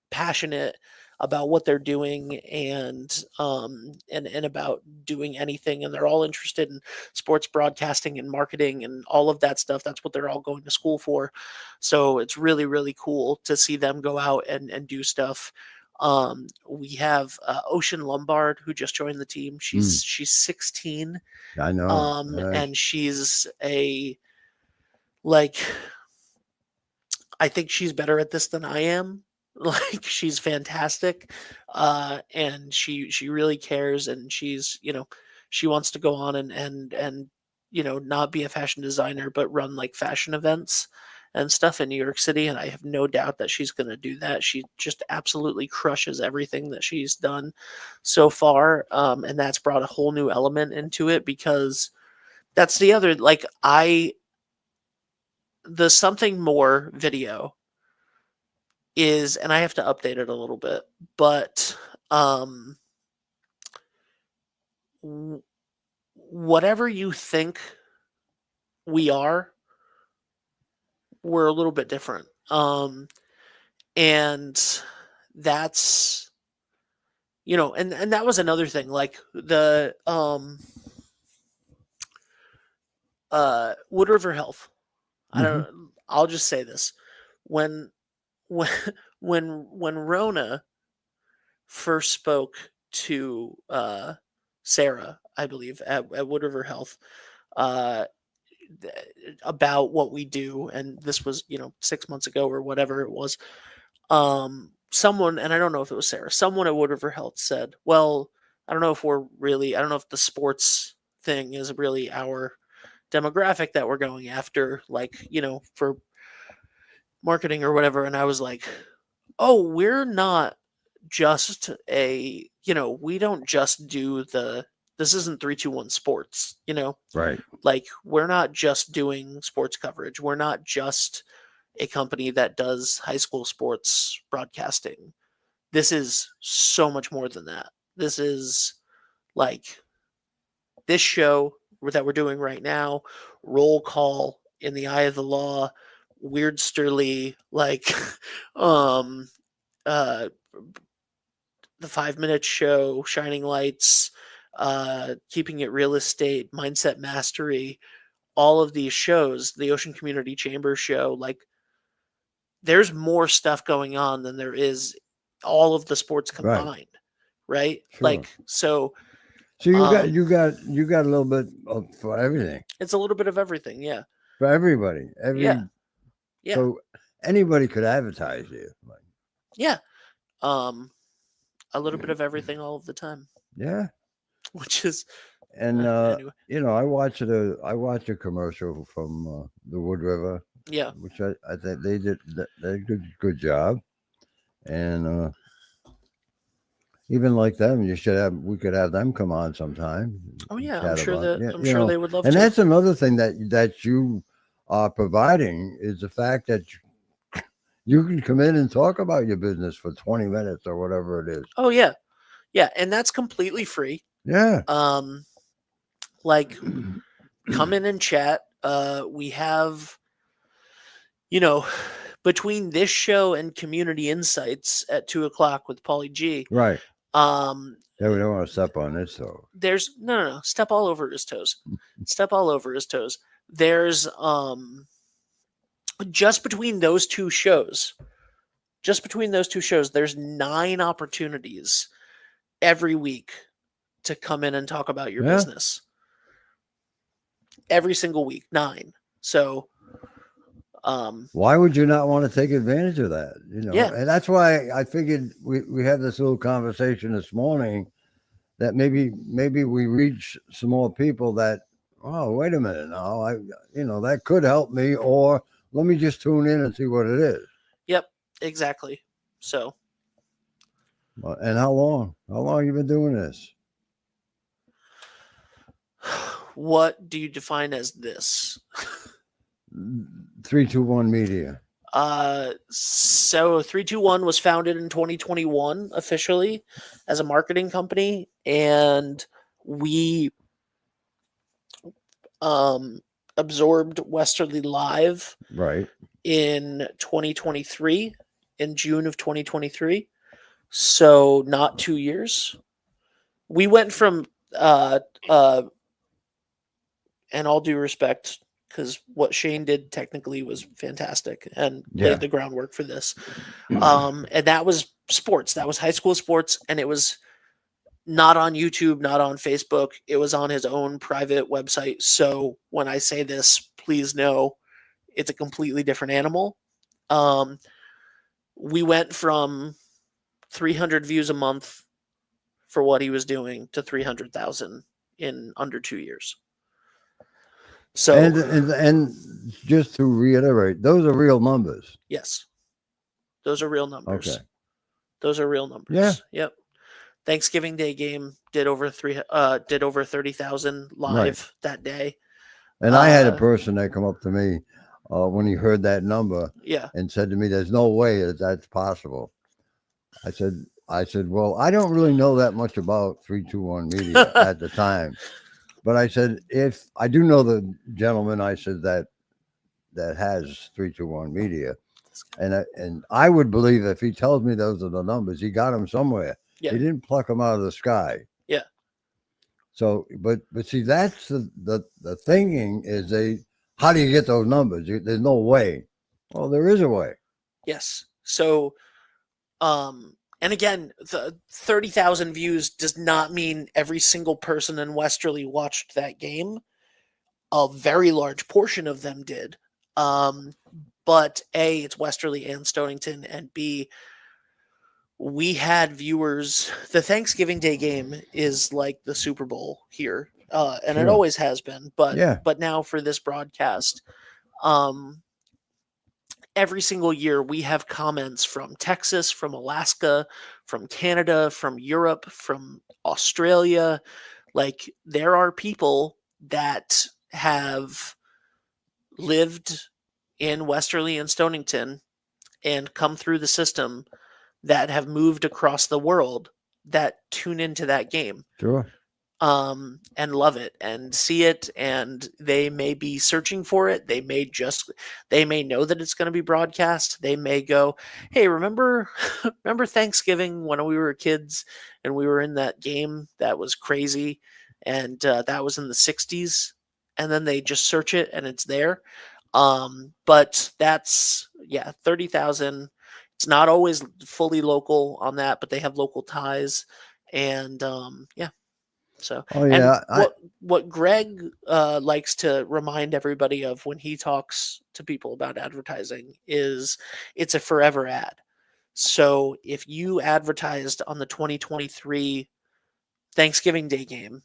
passionate about what they're doing and about doing anything. And they're all interested in sports broadcasting and marketing and all of that stuff. That's what they're all going to school for. So it's really, really cool to see them go out and do stuff. We have Ocean Lombard, who just joined the team. She's 16. I know. And she's I think she's better at this than I am. Like, she's fantastic. And she really cares, and she's, she wants to go on and not be a fashion designer, but run like fashion events and stuff in New York City. And I have no doubt that she's going to do that. She just absolutely crushes everything that she's done so far. And that's brought a whole new element into it, because that's the other, the Something More video is, and I have to update it a little bit, but whatever you think we are, we're a little bit different. And that's, and that was another thing, like the Wood River Health. I'll just say this. When Rona first spoke to Sarah, I believe, at Wood River Health, about what we do, and this was 6 months ago or whatever it was, someone, and I don't know if it was Sarah, someone at Wood River Health said, well, I don't know if the sports thing is really our demographic that we're going after, for marketing or whatever. And I was like, oh, we're not just we don't just do this isn't 3-2-1 sports, Right. Like, we're not just doing sports coverage. We're not just a company that does high school sports broadcasting. This is so much more than that. This is this show that we're doing right now, Roll Call, In the Eye of the Law, Weirdsterly, the 5-Minute Show, Shining Lights, Keeping It Real Estate, Mindset Mastery, all of these shows, the Ocean Community Chamber show, there's more stuff going on than there is all of the sports combined, right? Sure. So you got a little bit for everything. It's a little bit of everything, yeah. For everybody, yeah. So anybody could advertise you. Yeah. A little bit of everything all of the time. Yeah. Which is, and anyway. I watched a commercial from the Wood River. Yeah. Which I think they did a good job, and even like them, we could have them come on sometime. Oh yeah, Chat about, yeah, I'm sure they would love and to. that's another thing that you are providing is the fact that you can come in and talk about your business for 20 minutes or whatever it is. Oh yeah. Yeah, and that's completely free. Yeah. Like come in and chat. We have, you know, between this show and Community Insights at 2:00 with Paulie G. Right. Um, Yeah, we don't want to step on this though. there's no. Step all over his toes. Step all over his toes. There's just between those two shows, there's 9 opportunities every week to come in and talk about your Yeah. business. Every single week, 9. So, Why would you not want to take advantage of that? Yeah. And that's why I figured we had this little conversation this morning that maybe we reach some more people that, oh, wait a minute now, that could help me, or let me just tune in and see what it is. yep, exactly. So, And how long you been doing this? what do you define as this? 321 Media. So 321 was founded in 2021 officially as a marketing company, and we absorbed Westerly Live Right. in 2023, in June of 2023. So not 2 years. We went from and all due respect, because what Shane did technically was fantastic and Yeah. laid the groundwork for this. And that was sports. That was high school sports, and it was not on YouTube, not on Facebook. It was on his own private website. So when I say this, please know it's a completely different animal. We went from 300 views a month for what he was doing to 300,000 in under 2 years. So and just to reiterate, those are real numbers. yes, those are real numbers. Okay. Those are real numbers. Yeah. Yep. Thanksgiving Day game did over 30,000 live that day. And I had a person that come up to me when he heard that number Yeah. and said to me, "There's no way that's possible." I said, "Well, I don't really know that much about 321 Media at the time, but I said if I do know the gentleman, I said that has 321 Media, and I would believe if he tells me those are the numbers, he got them somewhere. Yeah. He didn't pluck them out of the sky. Yeah. So, but see, that's the thinking is how do you get those numbers? There's no way. Well, there is a way. Yes. So, and again, the 30,000 views does not mean every single person in Westerly watched that game. A very large portion of them did. But A, it's Westerly and Stonington, and B, we had viewers. The Thanksgiving Day game is like the Super Bowl here, and it Sure. always has been. But Yeah. but now for this broadcast, every single year we have comments from Texas, from Alaska, from Canada, from Europe, from Australia. Like there are people that have lived in Westerly and Stonington and come through the system that have moved across the world that tune into that game Sure. and love it and see it, and they may be searching for it. They may know that it's going to be broadcast. They may go, hey, remember Thanksgiving when we were kids and we were in that game that was crazy, and that was in the 60s, and then they just search it and it's there. But that's 30,000. It's not always fully local on that, but they have local ties, and So, Oh yeah. and what Greg likes to remind everybody of when he talks to people about advertising is it's a forever ad. So if you advertised on the 2023 Thanksgiving Day game,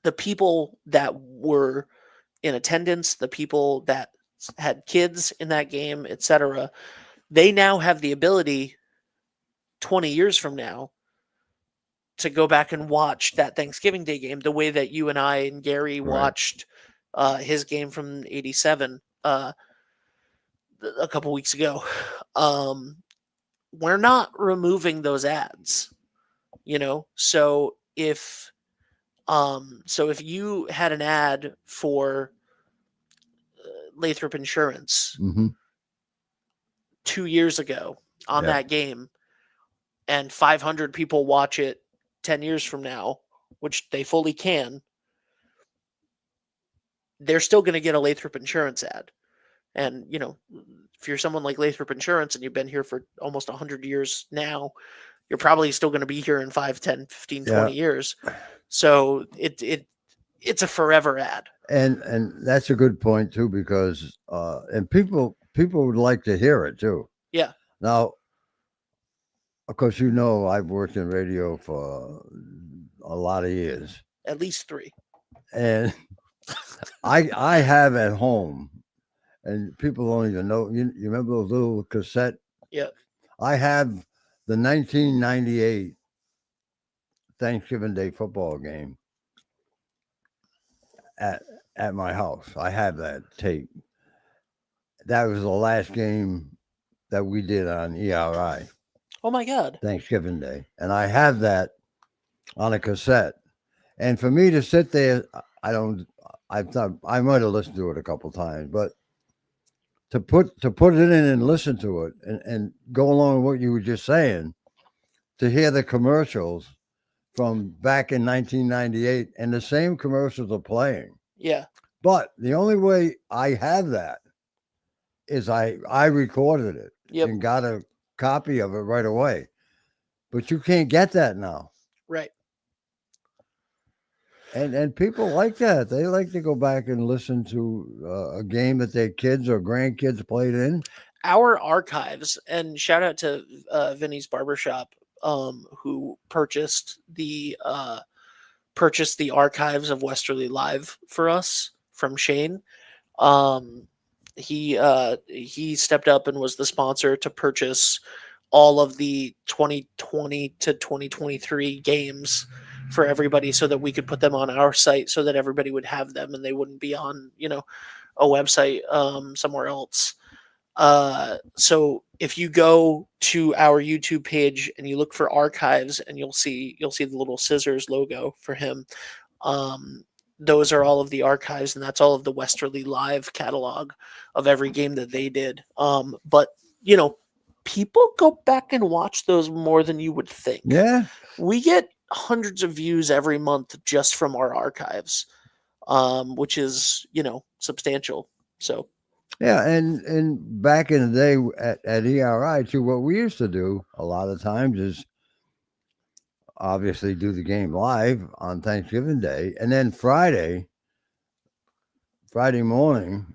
the people that were in attendance, the people that had kids in that game, etc., they now have the ability 20 years from now to go back and watch that Thanksgiving Day game the way that you and I and Gary Right. watched his game from '87 a couple weeks ago. We're not removing those ads, So if you had an ad for Lathrop Insurance Mhm. 2 years ago on Yeah. that game, and 500 people watch it 10 years from now, which they fully can, they're still going to get a Lathrop Insurance ad. And, if you're someone like Lathrop Insurance and you've been here for almost 100 years now, you're probably still going to be here in 5, 10, 15, 20 years. So it's a forever ad. And that's a good point too, because and people would like to hear it too. Yeah. Now, of course, I've worked in radio for a lot of years, At least 3. and I have at home, and people don't even know. You remember those little cassette? Yeah. I have the 1998 Thanksgiving Day football game at my house. I have that tape. That was the last game that we did on ERI, Oh my God. Thanksgiving Day, and I have that on a cassette. And for me to sit there, I might have listened to it a couple times, but to put it in and listen to it and go along with what you were just saying, to hear the commercials from back in 1998, and the same commercials are playing. Yeah. But the only way I have that is I recorded it Yep. and got a copy of it right away. But you can't get that now. Right. And people like that. They like to go back and listen to a game that their kids or grandkids played in. Our archives, and shout out to Vinny's Barbershop, who purchased the archives of Westerly Live for us from Shane. He stepped up and was the sponsor to purchase all of the 2020 to 2023 games for everybody, so that we could put them on our site, so that everybody would have them and they wouldn't be on a website somewhere else. So if you go to our YouTube page and you look for archives, and you'll see the little scissors logo for him. Those are all of the archives, and that's all of the Westerly Live catalog of every game that they did. But people go back and watch those more than you would think. Yeah. We get hundreds of views every month just from our archives, which is substantial. So. Yeah, and back in the day at ERI too, what we used to do a lot of times is obviously do the game live on Thanksgiving Day, and then Friday morning,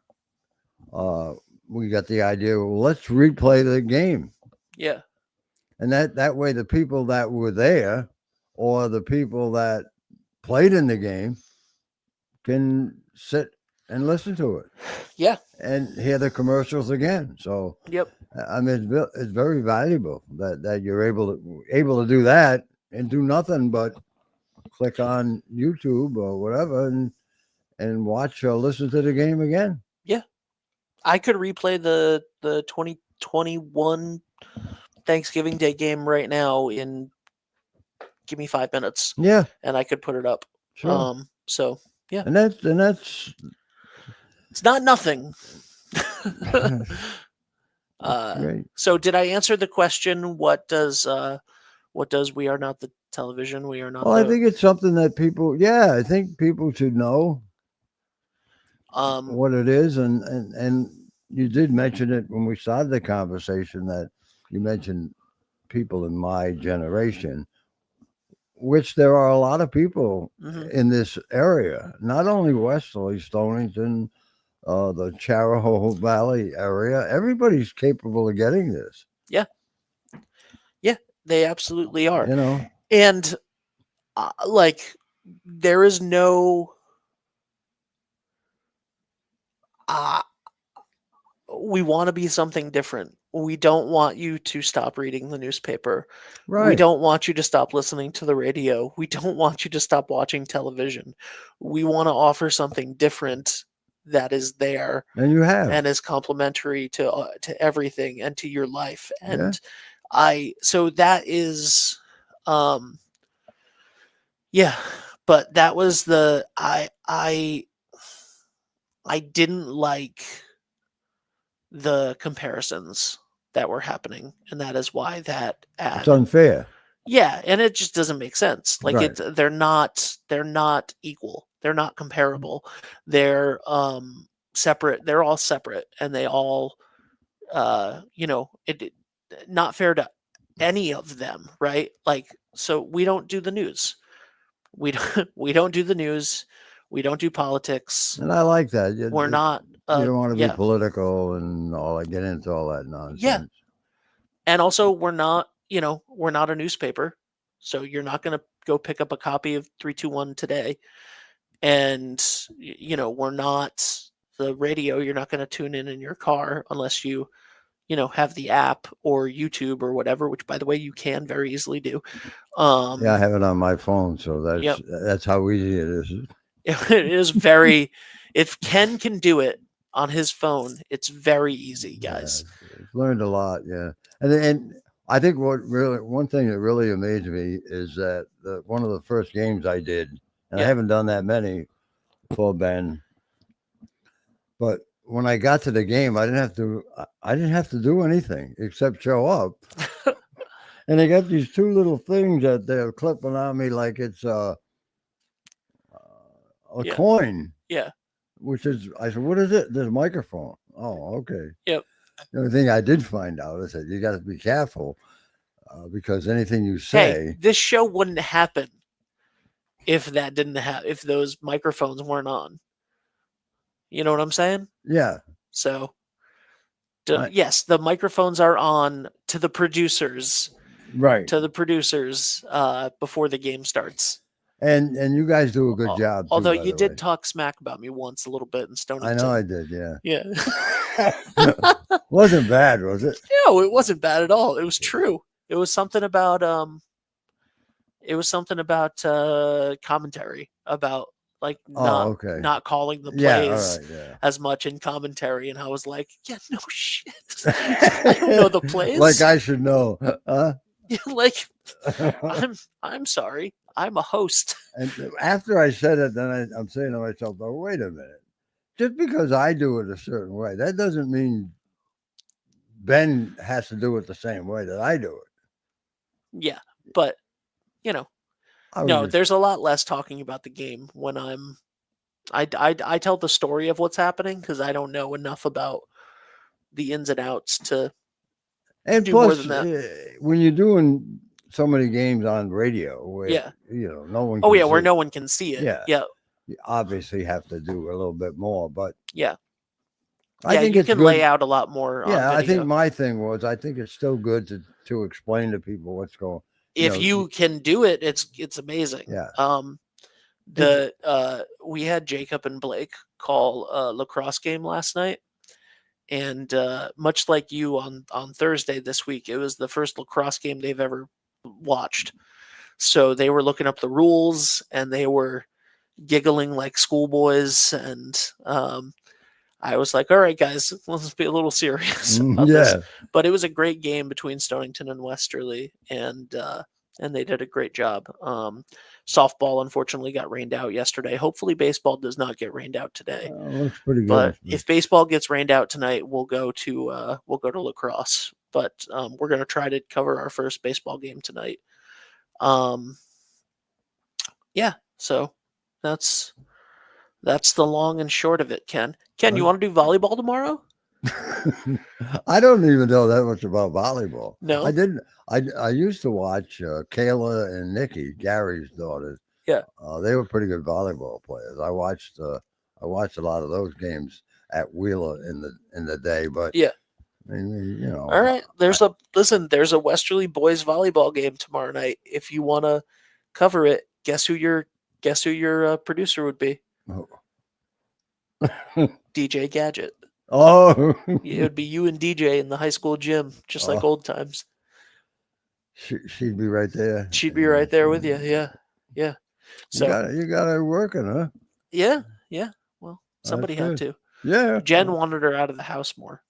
we got the idea, well, let's replay the game. Yeah. And that way the people that were there or the people that played in the game can sit and listen to it. Yeah. And hear the commercials again. So, yep. I mean, it's very valuable that you're able to do that and do nothing but click on YouTube or whatever and watch or listen to the game again. Yeah. I could replay the 2021 Thanksgiving Day game right now in give me 5 minutes. Yeah. And I could put it up. Sure. So yeah. And that's it's not nothing. great. So did I answer the question? What does We Are Not the Television? We Are Not. Well, I think it's something that people. Yeah, I think people should know what it is, and you did mention it when we started the conversation, that you mentioned people in my generation, which there are a lot of people in this area, not only Westerly, Stonington, the Charahoe Valley area. Everybody's capable of getting this. Yeah. Yeah, they absolutely are. And there is no we want to be something different. We don't want you to stop reading the newspaper. We Right. don't want you to stop listening to the radio. We don't want you to stop watching television. We want to offer something different that is there And you have. and is complementary to everything and to your life. Yeah. And so that is, yeah, but that was I didn't like the comparisons that were happening, and that is why that ad. It's unfair. Yeah, and it just doesn't make sense. Like Right. they're not equal. They're not comparable. They're separate. They're all separate, and they all not fair to any of them, right? Like, so we don't do the news. We don't do the news. We don't do politics. And I like that. We're not. You don't want to be yeah. political and all that, get into all that nonsense. And also, we're not a newspaper, so you're not going to go pick up a copy of 321 today. And we're not the radio. You're not going to tune in your car unless you have the app or YouTube or whatever. Which, by the way, you can very easily do. Yeah, I have it on my phone, so Yep. that's how easy it is. It is very. If Ken can do it on his phone, it's very easy, guys. Yeah, learned a lot, yeah. And I think one thing that really amazed me is that one of the first games I did, and I Yeah. haven't done that many for Ben, but when I got to the game, I didn't have to do anything except show up. And they got these two little things that they're clipping on me like it's a Yeah. coin. Yeah. Which is, I said, what is it? There's a microphone. Oh, okay. Yep. The only thing I did find out is that you got to be careful because anything you say. Hey, this show wouldn't happen if that didn't have if those microphones weren't on. You know what I'm saying? Yeah. So, Right. yes, the microphones are on to the producers. Right. To the producers before the game starts. And you guys do a good job. Too, Although by you the did way. talk smack about me once a little bit in Stonington. I know I did. Yeah. Yeah. Wasn't bad, was it? No, it wasn't bad at all. It was true. It was something about commentary about like not calling the plays Yeah. All right. Yeah. as much in commentary, and I was like, yeah, no shit. I don't know the plays. Like I should know. Huh? Like I'm sorry. I'm a host. And after I said it, then I'm saying to myself, oh, wait a minute. Just because I do it a certain way, that doesn't mean Ben has to do it the same way that I do it. Yeah, but there's a lot less talking about the game when I tell the story of what's happening because I don't know enough about the ins and outs to And do plus, more than that. when you're doing so many games on radio, where no one. Oh can yeah, where see, no one can see it. Yeah. Yeah. You obviously have to do a little bit more, but Yeah. I think you it's can good. lay out a lot more. Yeah, on I think video. my thing was I think it's still good to explain to people what's going. If you can do it, it's amazing. Yeah. We had Jacob and Blake call a lacrosse game last night, and much like you on Thursday this week, it was the first lacrosse game they've ever watched. So they were looking up the rules and they were giggling like schoolboys, and I was like, all right, guys, let's be a little serious about this. But it was a great game between Stonington and Westerly, and they did a great job. Softball, unfortunately, got rained out yesterday. Hopefully, baseball does not get rained out today. Looks pretty good. But if baseball gets rained out tonight, we'll go to lacrosse. But we're going to try to cover our first baseball game tonight. Yeah, so that's the long and short of it, Ken. Ken, you want to do volleyball tomorrow? I don't even know that much about volleyball. No? I didn't. I used to watch Kayla and Nikki, Gary's daughters. Yeah. They were pretty good volleyball players. I watched a lot of those games at Wheeler in the day, but yeah. I mean, All right. There's a Westerly boys volleyball game tomorrow night. If you want to cover it, guess who your producer would be? Oh. DJ Gadget. Oh, It would be you and DJ in the high school gym, just like Oh. old times. she'd be right there. She'd be right there with you. Yeah. Yeah. So, You got her working, huh? yeah. Yeah. Well, somebody had good. to. Yeah. Jen wanted her out of the house more.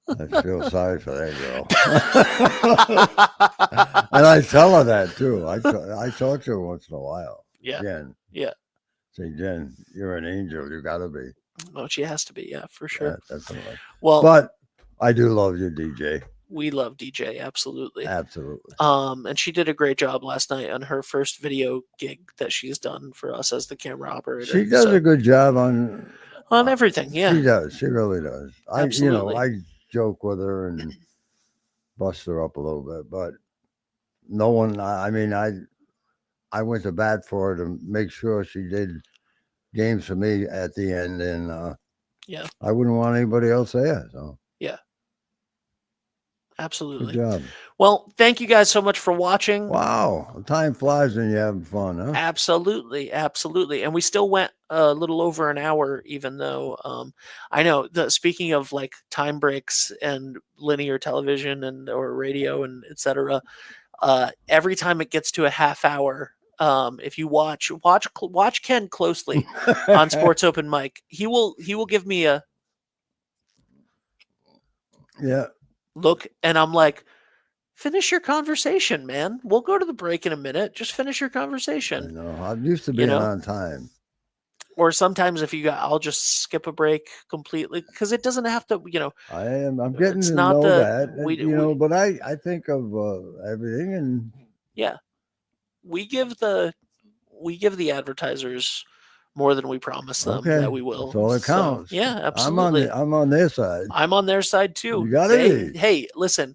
I feel sorry for that girl. And I tell her that too. I talk to her once in a while. Yeah. Jen. Yeah. Say, Jen, you're an angel. You got to be. Oh, she has to be. Yeah, for sure. Yeah, definitely. Well, But I do love you, DJ. we love DJ. Absolutely. Absolutely. And she did a great job last night on her first video gig that she's done for us as the camera operator. She does a good job on everything. Yeah. She does. She really does. Absolutely. I joke with her and bust her up a little bit, but no one. I mean, I went to bat for her to make sure she did games for me at the end, and Yeah. I wouldn't want anybody else there. So Absolutely. good job. Well, thank you guys so much for watching. Wow, time flies when you're having fun, huh? Absolutely, absolutely. And we still went a little over an hour, even though I know speaking of like time breaks and linear television and or radio and etc. Every time it gets to a half hour, if you watch Ken closely on Sports Open Mic, he will give me a Yeah. look, and I'm like, finish your conversation, man. We'll go to the break in a minute. Just finish your I conversation. know. I'm used to being know? on time. Or sometimes if I'll just skip a break completely because it doesn't have to, I'm getting It's to not know the- that, we- but I think of everything, and yeah, we give the advertisers more than we promise them Okay, that we will. that's all that So, counts. yeah, absolutely. I'm on their side. I'm on their side too. You gotta Hey, be. hey, listen,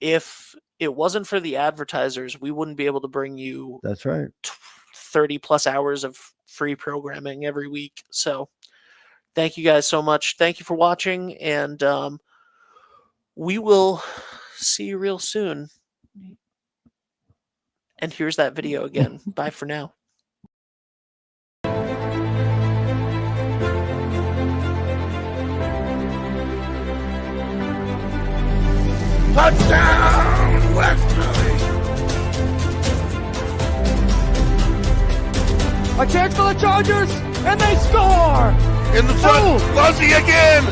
if it wasn't for the advertisers, we wouldn't be able to bring you That's right. 30 plus hours of free programming every week. So thank you guys so much. Thank you for watching, and we will see you real soon. And here's that video again. Bye for now. Touchdown, West Philly. A chance for the Chargers, and they score! In the front, Fuzzy again.